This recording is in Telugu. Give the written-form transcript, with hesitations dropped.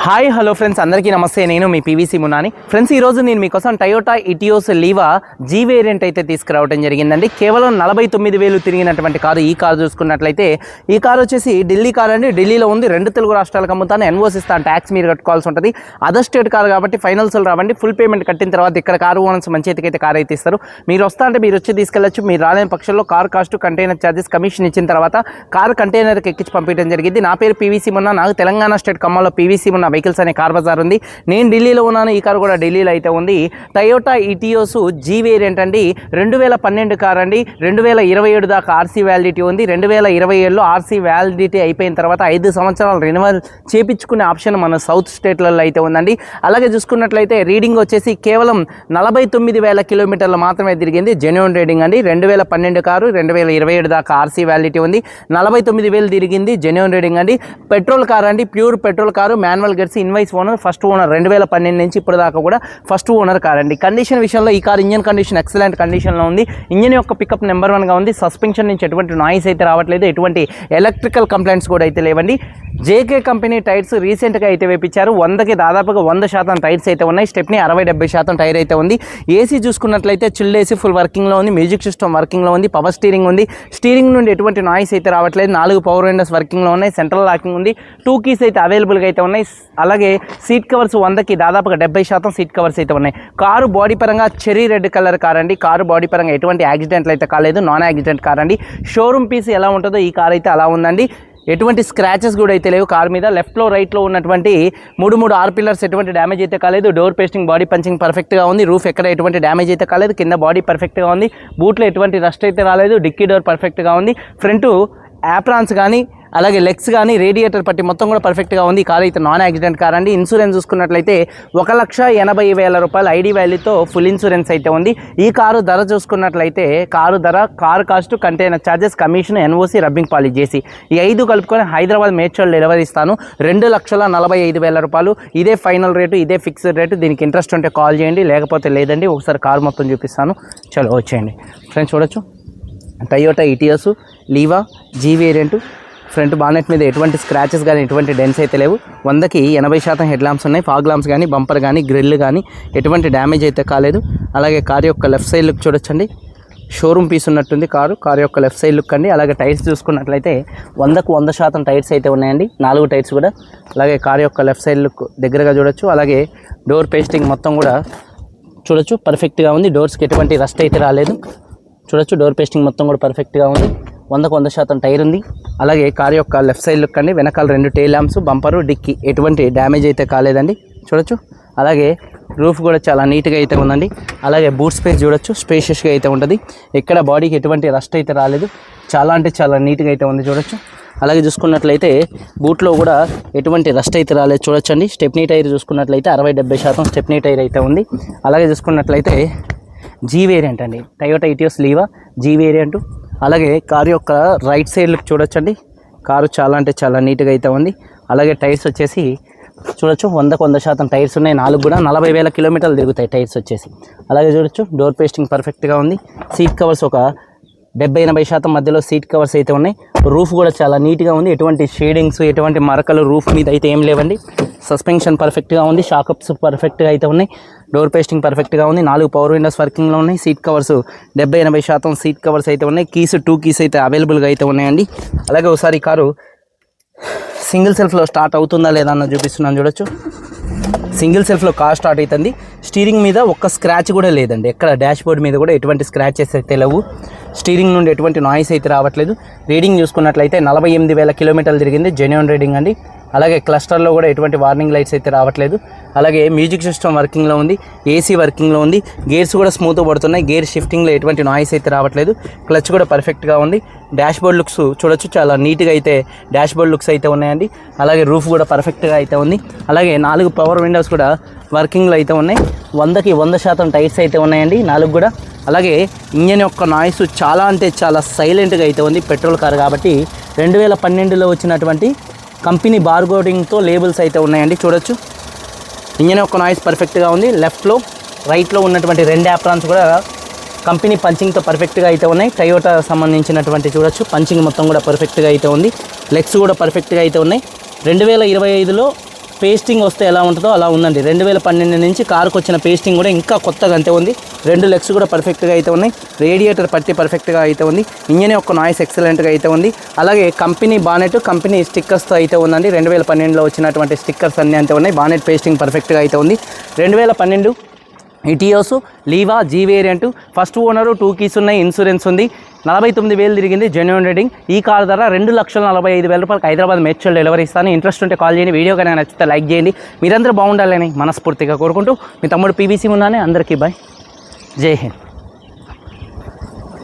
హాయ్ హలో ఫ్రెండ్స్, అందరికీ నమస్తే. నేను మీ పీవీసీ మున్నాని. ఫ్రెండ్స్, ఈరోజు నేను మీకోసం Toyota Etios Liva G variant అయితే తీసుకురావడం జరిగిందండి. కేవలం 49,000 తిరిగినటువంటి కారు. ఈ కారు చూసుకున్నట్లయితే ఈ కారు వచ్చేసి ఢిల్లీ కార్ అండి. ఢిల్లీలో ఉంది. 2 తెలుగు రాష్ట్రాలకు అమ్ముతాను. ఎన్ఓసి ఇస్తాను, ట్యాక్స్ మీరు కట్టుకోవాల్సి ఉంటుంది. అదర్ స్టేట్ కారు కాబట్టి ఫైనల్స్లో రావండి. ఫుల్ పేమెంట్ కట్టిన తర్వాత ఇక్కడ కారు ఓనర్స్ మంచి అయితే కారు అయితే ఇస్తారు. మీరు వస్తా అంటే మీరు వచ్చి తీసుకెళ్ళచ్చు. మీరు రాలేని పక్షంలో car cost, container charges, commission ఇచ్చిన తర్వాత కారు కంటైనర్కి ఎక్కించి పంపించడం జరిగింది. నా పేరు పీవీసీ మున్నా. నాకు తెలంగాణ స్టేట్ ఖమ్మంలో పీవీసీ మున్నా వెహికల్స్ అనే కార్ బజార్ ఉంది. నేను ఢిల్లీలో ఉన్నాను. ఈ కారు కూడా ఢిల్లీలో అయితే ఉంది. టయోటా ఇటియోస్ జీ వేరియంట్ అండి. 2012 కార్ అండి. 2027 దాకా ఆర్సీ వ్యాలిడిటీ ఉంది. 2027లో ఆర్సీ వ్యాలిడిటీ అయిపోయిన తర్వాత 5 సంవత్సరాలు రెన్యువల్ చేపించుకునే ఆప్షన్ మన సౌత్ స్టేట్లలో అయితే ఉందండి. అలాగే చూసుకున్నట్లయితే రీడింగ్ వచ్చేసి కేవలం 49,000 కిలోమీటర్లు మాత్రమే తిరిగింది. జెన్యూన్ రీడింగ్ అండి. 2012 కారు, 2027 దాకా ఆర్సీ వ్యాలిడిటీ ఉంది. 49,000 తిరిగింది. జెన్యూన్ రీడింగ్ అండి. పెట్రోల్ కార్ అండి. Pure petrol car. Manual gets, invoice owner, first owner. 2012 నుంచి ఇప్పుడు దాకా కూడా ఫస్ట్ ఓనర్ కార్ అండి. కండిషన్ విషయంలో ఈ కార్ ఇంజన్ కండిషన్ ఎక్సలెంట్ కండిషన్లో ఉంది. ఇంజన్ యొక్క పికప్ నెంబర్ 1గా ఉంది. సస్పెన్షన్ నుంచి ఎటువంటి నాయిస్ అయితే రావట్లేదు. ఎటువంటి ఎలక్ట్రికల్ కంప్లైంట్స్ కూడా అయితే లేవండి. జేకే కంపెనీ టైర్స్ రీసెంట్గా అయితే వేపించారు. 100కి దాదాపుగా 100% టైర్స్ అయితే ఉన్నాయి. స్టెప్ని 60-70% టైర్ అయితే ఉంది. ఏసీ చూసుకున్నట్లయితే చిల్డ్ ఏసీ ఫుల్ వర్కింగ్లో ఉంది. మ్యూజిక్ సిస్టమ్ వర్కింగ్లో ఉంది. పవర్ స్టీరింగ్ ఉంది. స్టీరింగ్ నుండి ఎటువంటి నాయిస్ అయితే రావట్లేదు. 4 పవర్ విండోస్ వర్కింగ్లో ఉన్నాయి. సెంట్రల్ లాకింగ్ ఉంది. 2 కీస్ అయితే అవైలబుల్గా అయితే ఉన్నాయి. అలాగే సీట్ కవర్స్ 100కి దాదాపుగా 70% సీట్ కవర్స్ అయితే ఉన్నాయి. కారు బాడీ పరంగా చెరీ రెడ్ కలర్ కార్ అండి. కారు బాడీ పరంగా ఎటువంటి యాక్సిడెంట్లు అయితే కాలేదు. నాన్ యాక్సిడెంట్ కార్ అండి. షోరూమ్ పీస్ ఎలా ఉంటుందో ఈ కార్ అయితే అలా ఉందండి. ఎటువంటి స్క్రాచెస్ కూడా అయితే లేవు కార్ మీద. లెఫ్ట్లో రైట్లో ఉన్నటువంటి 3 ఆర్ పిల్లర్స్ ఎటువంటి డ్యామేజ్ అయితే కాలేదు. డోర్ పేస్టింగ్, బాడీ పంచింగ్ పర్ఫెక్ట్గా ఉంది. రూఫ్ ఎక్కడ ఎటువంటి డ్యామేజ్ అయితే కాలేదు. కింద బాడీ పర్ఫెక్ట్గా ఉంది. బూట్లో ఎటువంటి రస్ట్ అయితే రాలేదు. డిక్కీ డోర్ పర్ఫెక్ట్గా ఉంది. ఫ్రంట్ యాప్రాన్స్ కానీ అలాగే లెగ్స్ కానీ రేడియేటర్ పట్టి మొత్తం కూడా పర్ఫెక్ట్గా ఉంది. కార్ అయితే నాన్ యాక్సిడెంట్ కార్ అండి. ఇన్సూరెన్స్ చూసుకున్నట్లయితే 1,80,000 రూపాయలు ఐడి వాల్యూతో ఫుల్ ఇన్సూరెన్స్ అయితే ఉంది. ఈ కారు ధర చూసుకున్నట్లయితే car cost, container charges, commission, NOC, rubbing polish చేసి ఈ 5 కలుపుకొని హైదరాబాద్ మేడ్చల్ డెలివరీ ఇస్తాను. 2,45,000 రూపాయలు. ఇదే ఫైనల్ రేటు, ఇదే ఫిక్స్డ్ రేటు. దీనికి ఇంట్రెస్ట్ ఉంటే కాల్ చేయండి, లేకపోతే లేదండి. ఒకసారి కారు మొత్తం చూపిస్తాను. చలో వచ్చేయండి ఫ్రెండ్స్. చూడొచ్చు Toyota Etios Liva G variant. Front bonnet మీద ఎటువంటి స్క్రాచెస్ కానీ ఎటువంటి డెన్స్ అయితే లేవు. 100కి 80% హెడ్ ల్యాంప్స్ ఉన్నాయి. ఫాగ్ ల్యాంప్స్ కానీ, బంపర్ కానీ, గ్రిల్ కానీ ఎటువంటి డ్యామేజ్ అయితే కాలేదు. అలాగే కారు యొక్క లెఫ్ట్ సైడ్ లుక్ చూడొచ్చండి. షోరూమ్ పీస్ ఉన్నట్టుంది కారు యొక్క లెఫ్ట్ సైడ్ లుక్ అండి. అలాగే టైర్స్ చూసుకున్నట్లయితే 100కు 100% టైర్స్ అయితే ఉన్నాయండి. 4 టైర్స్ కూడా. అలాగే కారు యొక్క లెఫ్ట్ సైడ్ లుక్ దగ్గరగా చూడొచ్చు. అలాగే డోర్ పేస్టింగ్ మొత్తం కూడా చూడొచ్చు పర్ఫెక్ట్గా ఉంది. డోర్స్కి ఎటువంటి రస్ట్ అయితే రాలేదు. చూడొచ్చు డోర్ పేస్టింగ్ మొత్తం కూడా పర్ఫెక్ట్గా ఉంది. 100కు 100% టైర్ ఉంది. అలాగే కార్ యొక్క లెఫ్ట్ సైడ్ లుక్ అండి. వెనకాల 2 టైల్ ల్యాంప్స్, బంపరు, డిక్కీ ఎటువంటి డ్యామేజ్ అయితే కాలేదండి. చూడొచ్చు. అలాగే రూఫ్ కూడా చాలా నీట్గా అయితే ఉందండి. అలాగే బూట్ స్పేస్ చూడొచ్చు, స్పేషియస్గా అయితే ఉంటుంది. ఎక్కడ బాడీకి ఎటువంటి రస్ట్ అయితే రాలేదు. చాలా అంటే చాలా నీట్గా అయితే ఉంది. చూడొచ్చు. అలాగే చూసుకున్నట్లయితే బూట్లో కూడా ఎటువంటి రస్ట్ అయితే రాలేదు. చూడొచ్చండి. స్టెప్నీ టైర్ చూసుకున్నట్లయితే 60-70% స్టెప్నీ టైర్ అయితే ఉంది. అలాగే చూసుకున్నట్లయితే జీ వేరియంట్ అండి. Toyota Etios Liva G variant. అలాగే కారు యొక్క రైట్ సైడ్ లుక్ చూడొచ్చండి. కారు చాలా అంటే చాలా నీట్గా అయితే ఉంది. అలాగే టైర్స్ వచ్చేసి చూడొచ్చు 100కు 100% టైర్స్ ఉన్నాయి. 4 కూడా 40,000 కిలోమీటర్లు తిరుగుతాయి టైర్స్ వచ్చేసి. అలాగే చూడొచ్చు డోర్ పేస్టింగ్ పర్ఫెక్ట్గా ఉంది. సీట్ కవర్స్ ఒక 70-80% మధ్యలో సీట్ కవర్స్ అయితే ఉన్నాయి. రూఫ్ కూడా చాలా నీట్గా ఉంది. ఎటువంటి షేడింగ్స్, ఎటువంటి మరకలు రూఫ్ మీద అయితే ఏం లేవండి. సస్పెన్షన్ పర్ఫెక్ట్గా ఉంది. షాకప్స్ పర్ఫెక్ట్గా అయితే ఉన్నాయి. డోర్ పేస్టింగ్ పర్ఫెక్ట్గా ఉంది. 4 పవర్ విండోస్ వర్కింగ్లో ఉన్నాయి. సీట్ కవర్స్ 70-80% సీట్ కవర్స్ అయితే ఉన్నాయి. కీస్ 2 కీస్ అయితే అవైలబుల్గా అయితే ఉన్నాయండి. అలాగే ఒకసారి కారు సింగిల్ సెల్ఫ్లో స్టార్ట్ అవుతుందా లేదా అన్న చూపిస్తున్నాను. చూడొచ్చు. సింగిల్ సెల్ఫ్లో కార్ స్టార్ట్ అవుతుంది. స్టీరింగ్ మీద ఒక్క స్క్రాచ్ కూడా లేదండి. ఎక్కడ డాష్ బోర్డ్ మీద కూడా ఎటువంటి స్క్రాచెస్ అయితే లేవు. స్టీరింగ్ నుండి ఎటువంటి నాయిస్ అయితే రావట్లేదు. రీడింగ్ చూసుకున్నట్లయితే 48,000 కిలోమీటర్లు తిరిగింది. జెన్యూన్ రీడింగ్ అండి. అలాగే క్లస్టర్లో కూడా ఎటువంటి వార్నింగ్ లైట్స్ అయితే రావట్లేదు. అలాగే మ్యూజిక్ సిస్టమ్ వర్కింగ్లో ఉంది. ఏసీ వర్కింగ్లో ఉంది. గేర్స్ కూడా స్మూత్గా పడుతున్నాయి. గేర్ షిఫ్టింగ్లో ఎటువంటి నాయిస్ అయితే రావట్లేదు. క్లచ్ కూడా పర్ఫెక్ట్గా ఉంది. డాష్ బోర్డ్ లుక్స్ చూడొచ్చు. చాలా నీట్గా అయితే డాష్ బోర్డ్ లుక్స్ అయితే ఉన్నాయండి. అలాగే రూఫ్ కూడా పర్ఫెక్ట్గా అయితే ఉంది. అలాగే 4 పవర్ విండోస్ కూడా వర్కింగ్లో అయితే ఉన్నాయి. 100కి 100% టైర్స్ అయితే ఉన్నాయండి 4 కూడా. అలాగే ఇంజన్ యొక్క నాయిస్ చాలా అంటే చాలా సైలెంట్గా అయితే ఉంది. పెట్రోల్ కార్ కాబట్టి 2012లో వచ్చినటువంటి కంపెనీ బార్కోడింగ్తో లేబుల్స్ అయితే ఉన్నాయండి. చూడొచ్చు. ఇంజన్ యొక్క నాయిస్ పర్ఫెక్ట్గా ఉంది. లెఫ్ట్లో రైట్లో ఉన్నటువంటి 2 యాప్రాన్స్ కూడా కంపెనీ పంచింగ్తో పర్ఫెక్ట్గా అయితే ఉన్నాయి. టయోటా సంబంధించినటువంటి చూడొచ్చు పంచింగ్ మొత్తం కూడా పర్ఫెక్ట్గా అయితే ఉంది. లెగ్స్ కూడా పర్ఫెక్ట్గా అయితే ఉన్నాయి. 2025లో పేస్టింగ్ వస్తే ఎలా ఉంటుందో అలా ఉందండి. 2012 నుంచి కారుకు వచ్చిన పేస్టింగ్ కూడా ఇంకా కొత్తగా అంతే ఉంది. 2 లెగ్స్ కూడా పర్ఫెక్ట్గా అయితే ఉన్నాయి. రేడియేటర్ పట్టి పర్ఫెక్ట్గా అయితే ఉంది. ఇంజన్ యొక్క నాయిస్ ఎక్సలెంట్గా అయితే ఉంది. అలాగే కంపెనీ బానెట్ కంపెనీ స్టిక్కర్స్తో అయితే ఉందండి. 2012లో వచ్చినటువంటి స్టిక్కర్స్ అన్నీ అంతే ఉన్నాయి. బానెట్ పేస్టింగ్ పర్ఫెక్ట్గా అయితే ఉంది. 2012 Etios Liva G variant, first owner, 2 keys ఉన్నాయి, ఇన్సూరెన్స్ ఉంది. 49,000 తిరిగింది, జెన్యూన్ రేటింగ్. ఈ కార్ ధర 2,45,000 రూపాయలకి హైదరాబాద్ మేడ్చల్ డెలివరీ ఇస్తాను. ఇంట్రెస్ట్ ఉంటే కాల్ చేయండి. వీడియో కనుక నచ్చితే లైక్ చేయండి. మీరందరూ బాగుండాలని మనస్ఫూర్తిగా కోరుకుంటూ మీ తమ్ముడు పీవీసీ మున్నాని. అందరికీ బాయ్, జై హింద్.